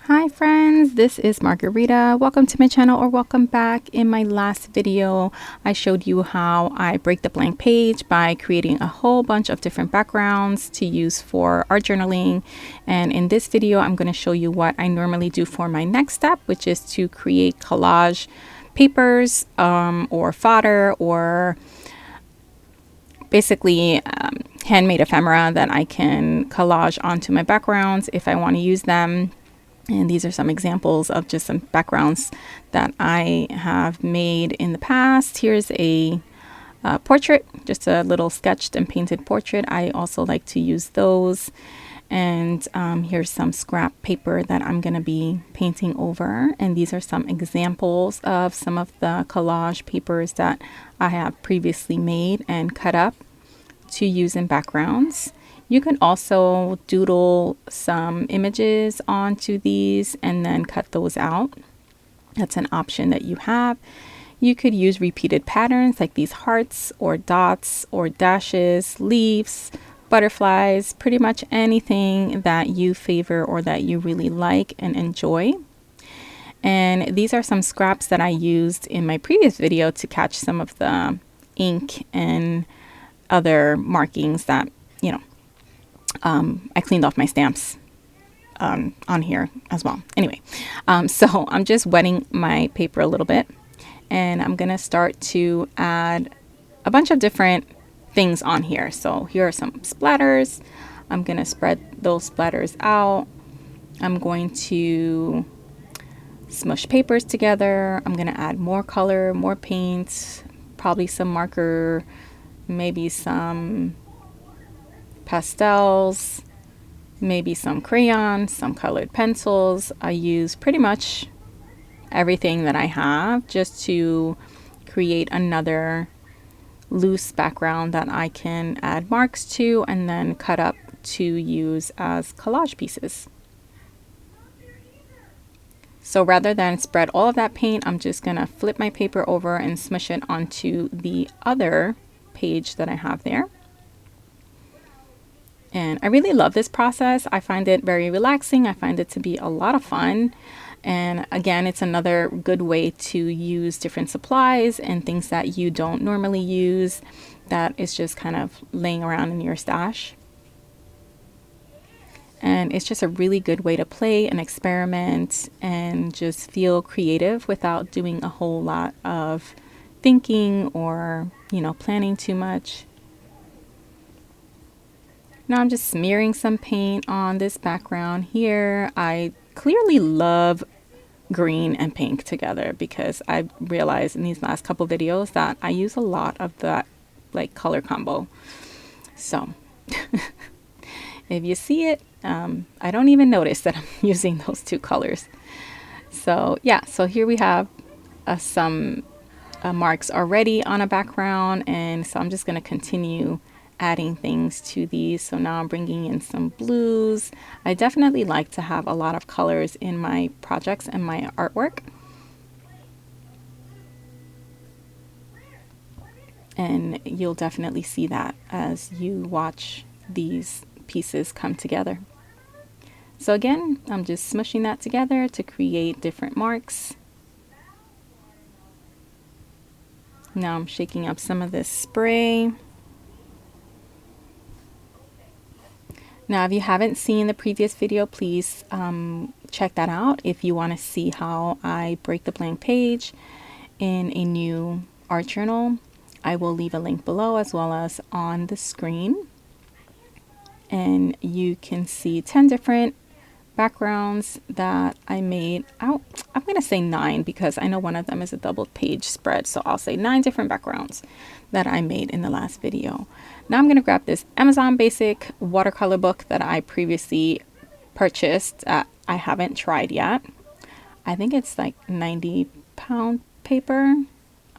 Hi friends, this is Margarita. Welcome to my channel, or welcome back. In my last video, I showed you how I break the blank page by creating a whole bunch of different backgrounds to use for art journaling. And in this video, I'm going to show you what I normally do for my next step, which is to create collage papers or fodder, or basically handmade ephemera that I can collage onto my backgrounds if I want to use them. And these are some examples of just some backgrounds that I have made in the past. Here's a portrait, just a little sketched and painted portrait. I also like to use those. And here's some scrap paper that I'm going to be painting over. And these are some examples of some of the collage papers that I have previously made and cut up to use in backgrounds. You can also doodle some images onto these and then cut those out. That's an option that you have. You could use repeated patterns like these hearts or dots or dashes, leaves, butterflies, pretty much anything that you favor or that you really like and enjoy. And these are some scraps that I used in my previous video to catch some of the ink and other markings that, I cleaned off my stamps on here as well. Anyway, so I'm just wetting my paper a little bit, and I'm gonna start to add a bunch of different things on here. So here are some splatters. I'm gonna spread those splatters out. I'm going to smush papers together. I'm gonna add more color, more paint, probably some marker, maybe some pastels, maybe some crayons, some colored pencils. I use pretty much everything that I have just to create another loose background that I can add marks to and then cut up to use as collage pieces. So rather than spread all of that paint, I'm just gonna flip my paper over and smush it onto the other page that I have there. And I really love this process. I find it very relaxing. I find it to be a lot of fun. And again, it's another good way to use different supplies and things that you don't normally use that is just kind of laying around in your stash. And it's just a really good way to play and experiment and just feel creative without doing a whole lot of thinking or, planning too much. Now I'm just smearing some paint on this background here. I clearly love green and pink together because I realized in these last couple videos that I use a lot of that color combo. So if you see it, I don't even notice that I'm using those two colors. So yeah, so here we have some marks already on a background, and so I'm just going to continue adding things to these. So now I'm bringing in some blues. I definitely like to have a lot of colors in my projects and my artwork. And you'll definitely see that as you watch these pieces come together. So again, I'm just smushing that together to create different marks. Now I'm shaking up some of this spray. Now, if you haven't seen the previous video, please check that out if you want to see how I break the blank page in a new art journal. I will leave a link below as well as on the screen. And you can see 10 different backgrounds that I made. I'm going to say 9 because I know one of them is a double page spread. So I'll say 9 different backgrounds that I made in the last video. Now I'm going to grab this Amazon Basic watercolor book that I previously purchased. I haven't tried yet. I think it's like 90-pound paper. I'm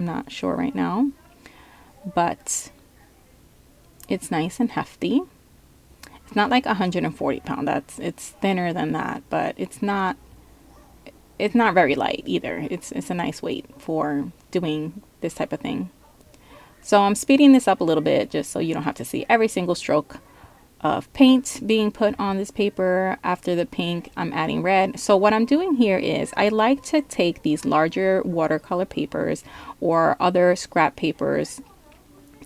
not sure right now, but it's nice and hefty. It's not like 140 pound. It's thinner than that, but it's not very light either. It's a nice weight for doing this type of thing. So I'm speeding this up a little bit just so you don't have to see every single stroke of paint being put on this paper. After the pink, I'm adding red. So what I'm doing here is I like to take these larger watercolor papers or other scrap papers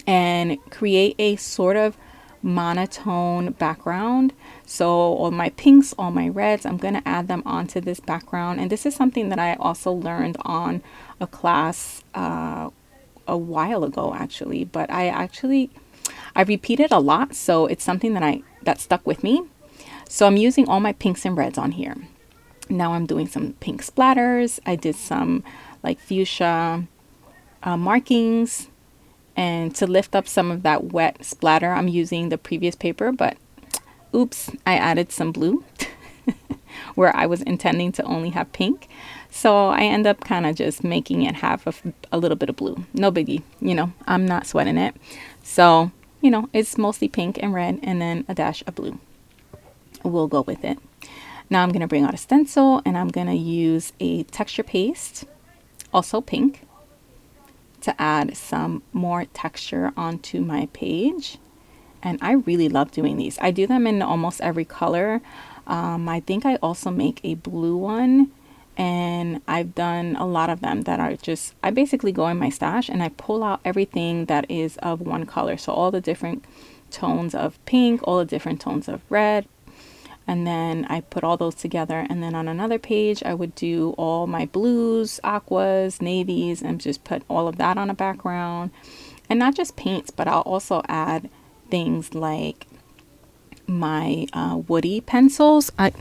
and create a sort of monotone background. So all my pinks, all my reds, I'm going to add them onto this background. And this is something that I also learned on a class a while ago actually, but I repeated a lot, so it's something that stuck with me. So I'm using all my pinks and reds on here. Now I'm doing some pink splatters. I did some like fuchsia markings, and to lift up some of that wet splatter, I'm using the previous paper, but oops, I added some blue where I was intending to only have pink. So I end up kind of just making it have a little bit of blue. No biggie, I'm not sweating it. So, it's mostly pink and red and then a dash of blue. We'll go with it. Now I'm going to bring out a stencil and I'm going to use a texture paste, also pink, to add some more texture onto my page. And I really love doing these. I do them in almost every color. I think I also make a blue one, and I've done a lot of them that are just, I basically go in my stash and I pull out everything that is of one color. So all the different tones of pink, all the different tones of red, and then I put all those together. And then on another page, I would do all my blues, aquas, navies, and just put all of that on a background. And not just paints, but I'll also add things like my woody pencils. I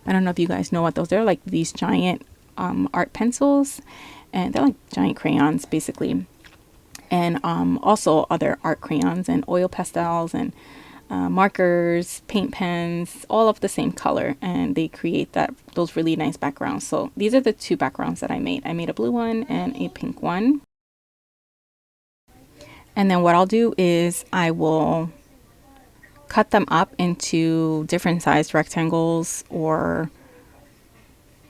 don't know if you guys know what those are. Like these giant art pencils, and they're like giant crayons basically. And also other art crayons and oil pastels and markers, paint pens, all of the same color, and they create those really nice backgrounds. So these are the two backgrounds that I made. I made a blue one and a pink one. And then what I'll do is I will cut them up into different sized rectangles or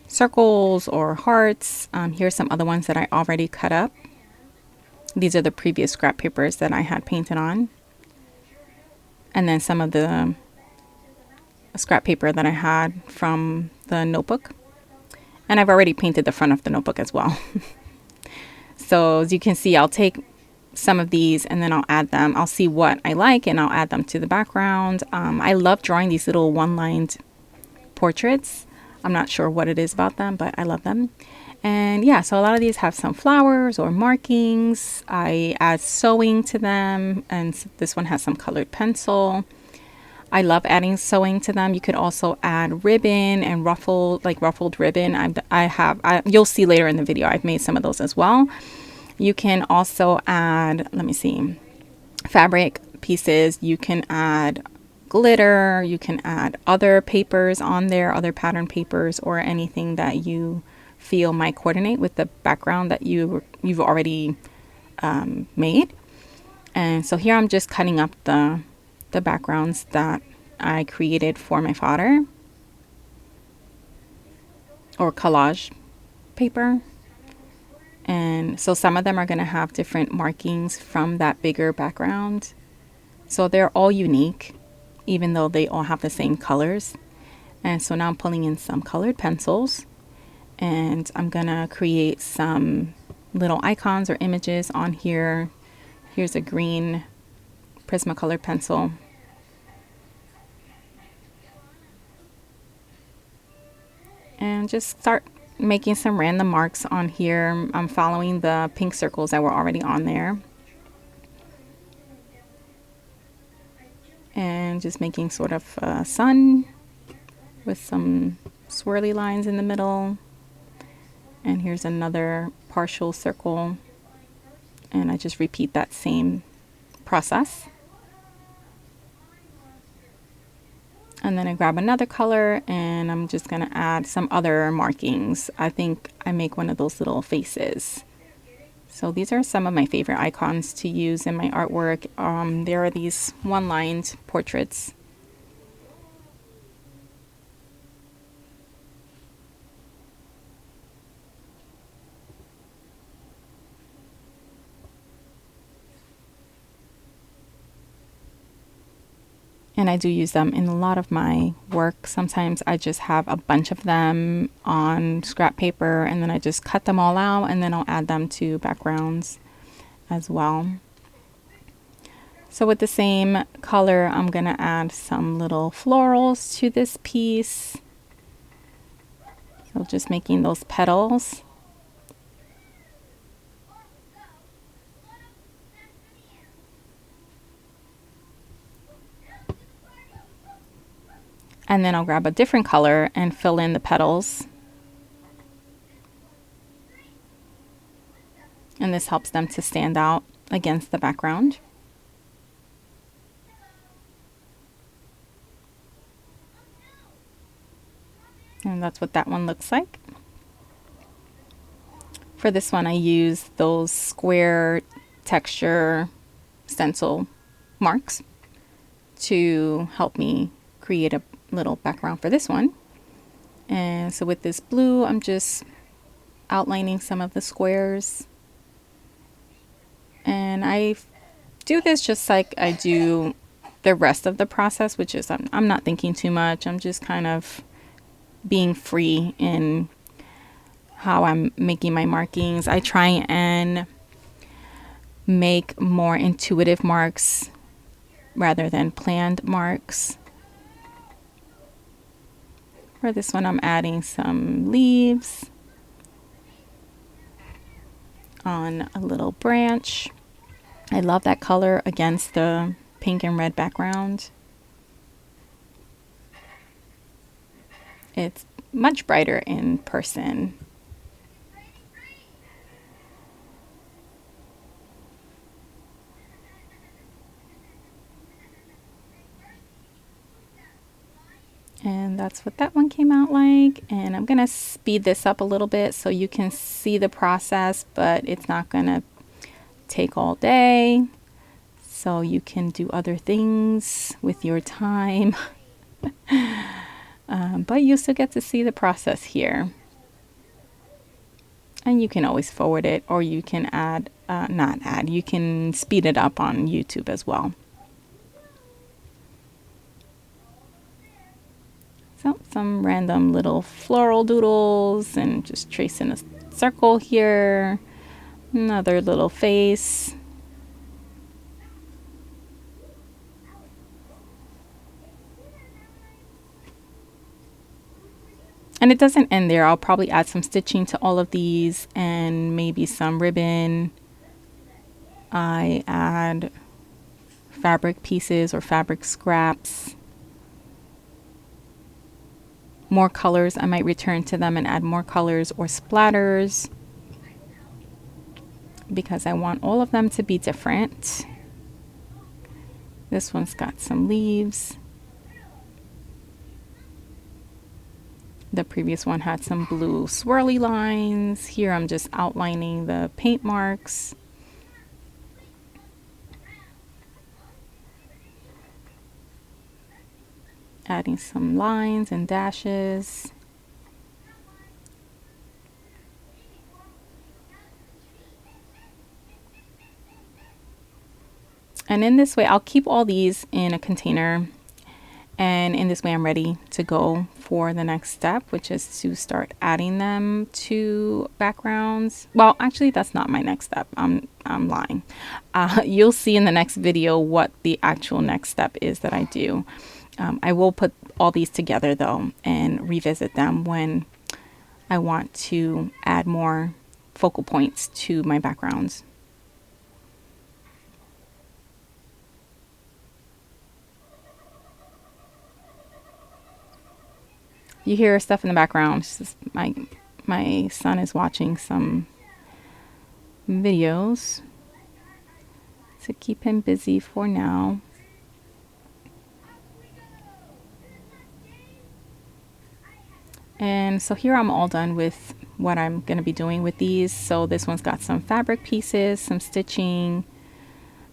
circles or hearts. Here's some other ones that I already cut up. These are the previous scrap papers that I had painted on. And then some of the scrap paper that I had from the notebook. And I've already painted the front of the notebook as well. So as you can see, I'll take some of these and then I'll add them. I'll see what I like and I'll add them to the background. I love drawing these little one-lined portraits. I'm not sure what it is about them, but I love them. And yeah, so a lot of these have some flowers or markings. I add sewing to them, and this one has some colored pencil. I love adding sewing to them. You could also add ribbon and ruffled ribbon. You'll see later in the video, I've made some of those as well. You can also add, let me see, fabric pieces. You can add glitter. You can add other papers on there, other pattern papers, or anything that you feel might coordinate with the background that you've already made. And so here I'm just cutting up the backgrounds that I created for my fodder or collage paper. And so some of them are going to have different markings from that bigger background. So they're all unique, even though they all have the same colors. And so now I'm pulling in some colored pencils, and I'm going to create some little icons or images on here. Here's a green Prismacolor pencil. And just start making some random marks on here. I'm following the pink circles that were already on there. And just making sort of a sun with some swirly lines in the middle. And here's another partial circle. And I just repeat that same process. And then I grab another color and I'm just going to add some other markings. I think I make one of those little faces. So these are some of my favorite icons to use in my artwork. There are these one-lined portraits. And I do use them in a lot of my work. Sometimes I just have a bunch of them on scrap paper and then I just cut them all out and then I'll add them to backgrounds as well. So with the same color, I'm going to add some little florals to this piece. So just making those petals. And then I'll grab a different color and fill in the petals. And this helps them to stand out against the background. And that's what that one looks like. For this one, I use those square texture stencil marks to help me create a little background for this one. And so with this blue, I'm just outlining some of the squares. And I do this just like I do the rest of the process, which is I'm not thinking too much. I'm just kind of being free in how I'm making my markings. I try and make more intuitive marks rather than planned marks. For this one, I'm adding some leaves on a little branch. I love that color against the pink and red background. It's much brighter in person. And that's what that one came out like. And I'm gonna speed this up a little bit so you can see the process, but it's not gonna take all day. So you can do other things with your time. But you still get to see the process here. And you can always forward it, or you can you can speed it up on YouTube as well. So some random little floral doodles and just tracing a circle here. Another little face. And it doesn't end there. I'll probably add some stitching to all of these and maybe some ribbon. I add fabric pieces or fabric scraps. More colors, I might return to them and add more colors or splatters because I want all of them to be different. This one's got some leaves. The previous one had some blue swirly lines. Here I'm just outlining the paint marks. Adding some lines and dashes. And in this way, I'll keep all these in a container. And in this way, I'm ready to go for the next step, which is to start adding them to backgrounds. Well, actually, that's not my next step. I'm lying. You'll see in the next video what the actual next step is that I do. I will put all these together though and revisit them when I want to add more focal points to my backgrounds. You hear stuff in the background. It's just my son is watching some videos to keep him busy for now. And so here I'm all done with what I'm going to be doing with these. So this one's got some fabric pieces, some stitching.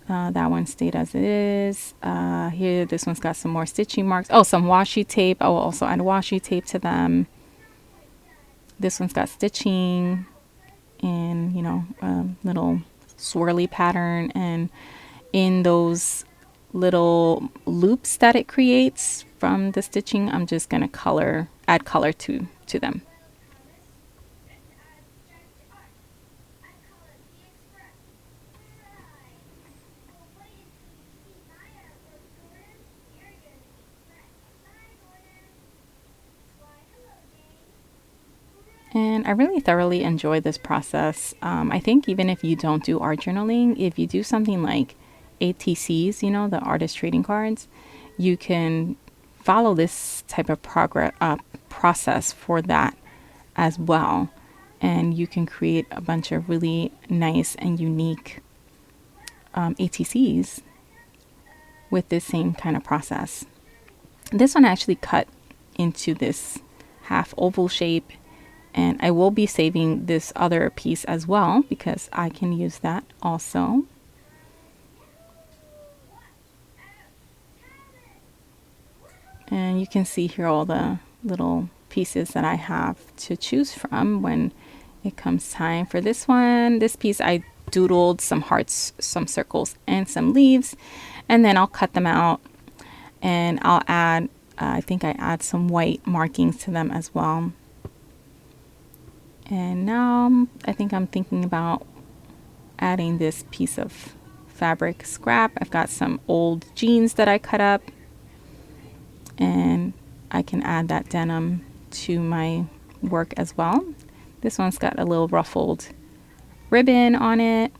That one stayed as it is. Here, this one's got some more stitching marks. Oh, some washi tape. I will also add washi tape to them. This one's got stitching and, little swirly pattern. And in those little loops that it creates from the stitching, I'm just going to add color to them. And I really thoroughly enjoy this process. I think even if you don't do art journaling, if you do something like ATCs, you know, the artist trading cards, you can follow this type of process for that as well. And you can create a bunch of really nice and unique ATCs with this same kind of process. This one I actually cut into this half oval shape, and I will be saving this other piece as well because I can use that also. And you can see here all the little pieces that I have to choose from when it comes time for this one. This piece I doodled some hearts, some circles, and some leaves, and then I'll cut them out and I'll add, I think I add some white markings to them as well. And now I think I'm thinking about adding this piece of fabric scrap. I've got some old jeans that I cut up, and I can add that denim to my work as well. This one's got a little ruffled ribbon on it,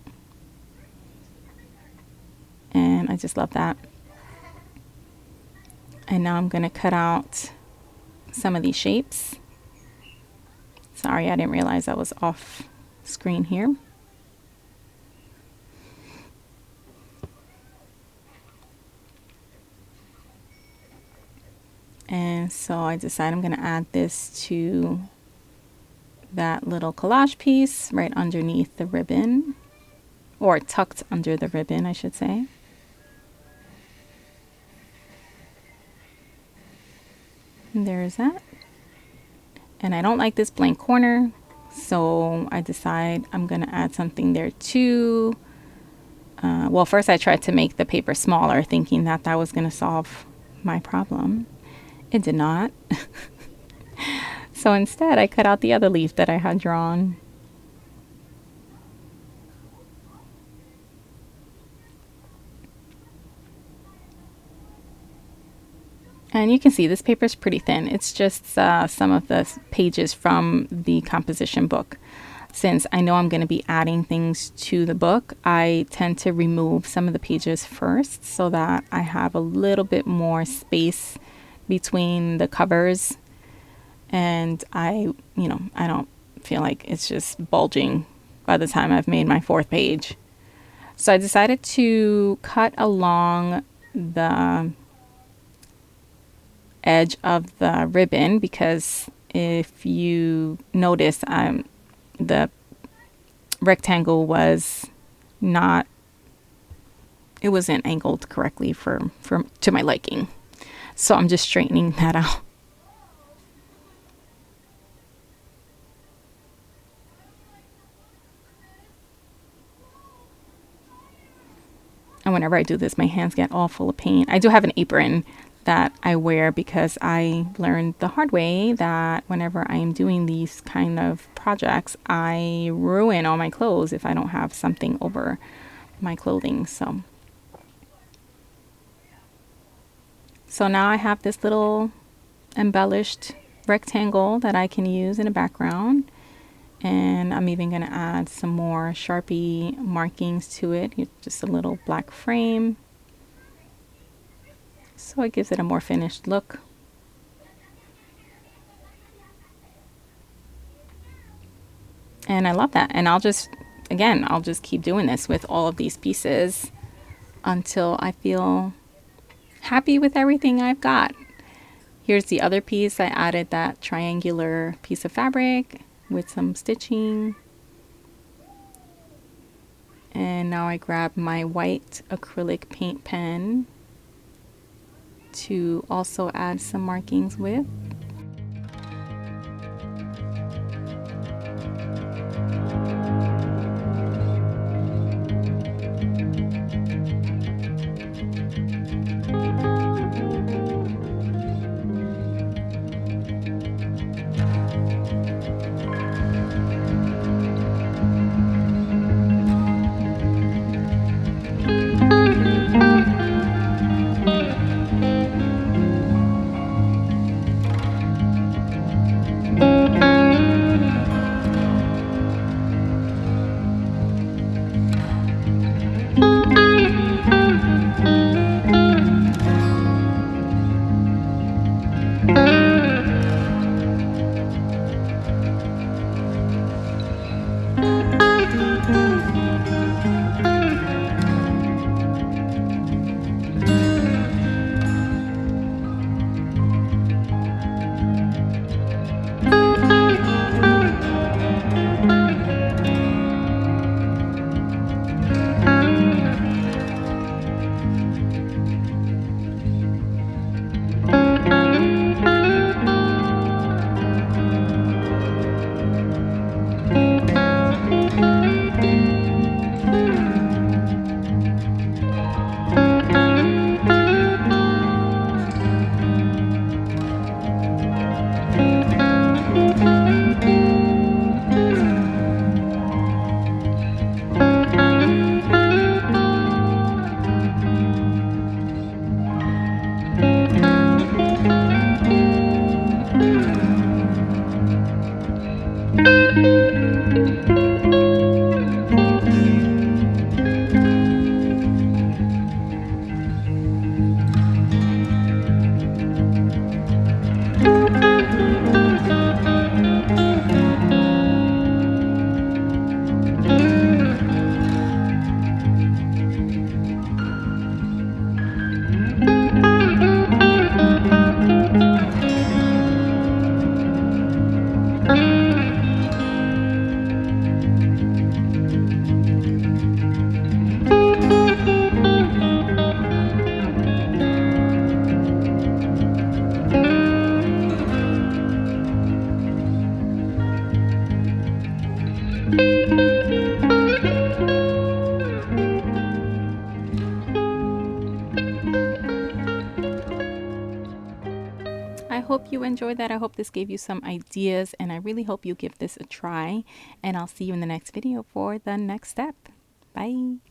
and I just love that. And now I'm going to cut out some of these shapes. Sorry, I didn't realize I was off screen here. And so I decided I'm going to add this to that little collage piece right underneath the ribbon, or tucked under the ribbon, I should say. And there's that. And I don't like this blank corner, so I decide I'm going to add something there too. Well, first I tried to make the paper smaller, thinking that that was going to solve my problem. It did not. So instead, I cut out the other leaf that I had drawn. And you can see this paper is pretty thin. It's just some of the pages from the composition book. Since I know I'm going to be adding things to the book, I tend to remove some of the pages first so that I have a little bit more space between the covers. And I don't feel like it's just bulging by the time I've made my fourth page. So I decided to cut along the edge of the ribbon because if you notice, the rectangle was not, it wasn't angled correctly to my liking. So I'm just straightening that out. And whenever I do this, my hands get all full of paint. I do have an apron that I wear because I learned the hard way that whenever I am doing these kind of projects, I ruin all my clothes if I don't have something over my clothing. So now I have this little embellished rectangle that I can use in the background. And I'm even going to add some more Sharpie markings to it. Just a little black frame. So it gives it a more finished look. And I love that. And I'll just keep doing this with all of these pieces until I feel happy with everything I've got. Here's the other piece. I added that triangular piece of fabric with some stitching. And now I grab my white acrylic paint pen to also add some markings with. I hope you enjoyed that. I hope this gave you some ideas, and I really hope you give this a try. And I'll see you in the next video for the next step. Bye.